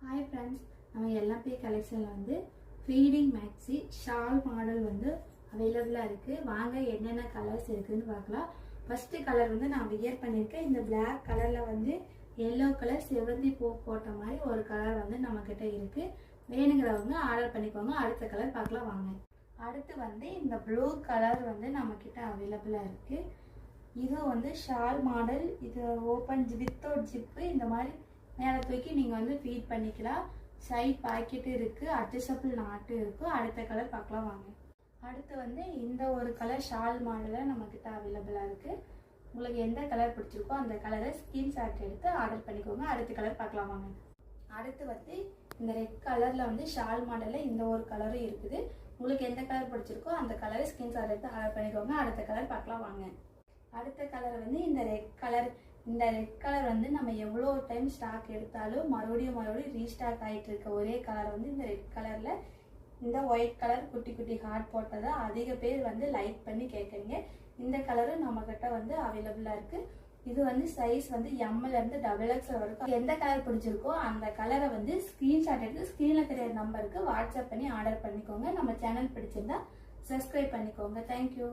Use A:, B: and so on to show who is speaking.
A: Hi friends, நம்ம LMB கலெக்ஷனில் வந்து ஃபீடிங் மேக்ஸி ஷால் மாடல் வந்து அவைலபிளாக இருக்குது. வாங்க என்னென்ன கலர்ஸ் இருக்குதுன்னு பார்க்கலாம். ஃபஸ்ட்டு கலர் வந்து நான் வியர் பண்ணியிருக்கேன். இந்த பிளாக் கலரில் வந்து எல்லோ கலர் செவந்தி பூ போட்ட மாதிரி ஒரு கலர் வந்து நம்மக்கிட்ட இருக்குது. வேணுங்கிறவங்க ஆர்டர் பண்ணிக்கோங்க. அடுத்த கலர் பார்க்கலாம் வாங்க. அடுத்து வந்து இந்த ப்ளூ கலர் வந்து நம்மக்கிட்ட அவைலபிளாக இருக்குது. இது வந்து ஷால் மாடல். இது ஓப்பன் வித்தவுட் ஜிப்பு. இந்த மாதிரி மேலே தூக்கி நீங்கள் வந்து ஃபீட் பண்ணிக்கலாம். சைட் பாக்கெட்டு இருக்குது, அட்ஜஸ்டபிள் நாட்டு இருக்குது. அடுத்த கலர் பார்க்கலாம் வாங்க. அடுத்து வந்து இந்த ஒரு கலர் ஷால் மாடலில் நம்மக்கிட்ட அவைலபிளாக இருக்குது. உங்களுக்கு எந்த கலர் பிடிச்சிருக்கோ அந்த கலரை ஸ்கிரீன்ஷாட் எடுத்து ஆர்டர் பண்ணிக்கோங்க. அடுத்த கலர் பார்க்கலாம் வாங்க. அடுத்து வந்து இந்த ரெட் கலரில் வந்து ஷால் மாடலில் இந்த ஒரு கலரும் இருக்குது. உங்களுக்கு எந்த கலர் பிடிச்சிருக்கோ அந்த கலரை ஸ்கிரீன்ஷாட் எடுத்து ஆர்டர் பண்ணிக்கோங்க. அடுத்த கலர் பார்க்கலாம் வாங்க. அடுத்த கலர் வந்து இந்த ரெட் கலர் வந்து நம்ம எவ்வளோ டைம் ஸ்டாக் எடுத்தாலும் மறுபடியும் ரீஸ்டாக் ஆகிட்டு இருக்க ஒரே கலர் வந்து இந்த ரெட் கலரில். இந்த ஒயிட் கலர் குட்டி குட்டி ஹார்ட் போட்டதை அதிக பேர் வந்து லைக் பண்ணி கேட்குறீங்க. இந்த கலரும் நம்மக்கிட்ட வந்து அவைலபிளாக இருக்குது. இது வந்து சைஸ் வந்து எம்லேருந்து XXL வரைக்கும். எந்த கலர் பிடிச்சிருக்கோ அந்த கலரை வந்து ஸ்க்ரீன்ஷாட் எடுத்து ஸ்க்ரீனில் தெரியாத நம்பருக்கு வாட்ஸ்அப் பண்ணி ஆர்டர் பண்ணிக்கோங்க. நம்ம சேனல் பிடிச்சிருந்தா சப்ஸ்கிரைப் பண்ணிக்கோங்க. தேங்க்யூ.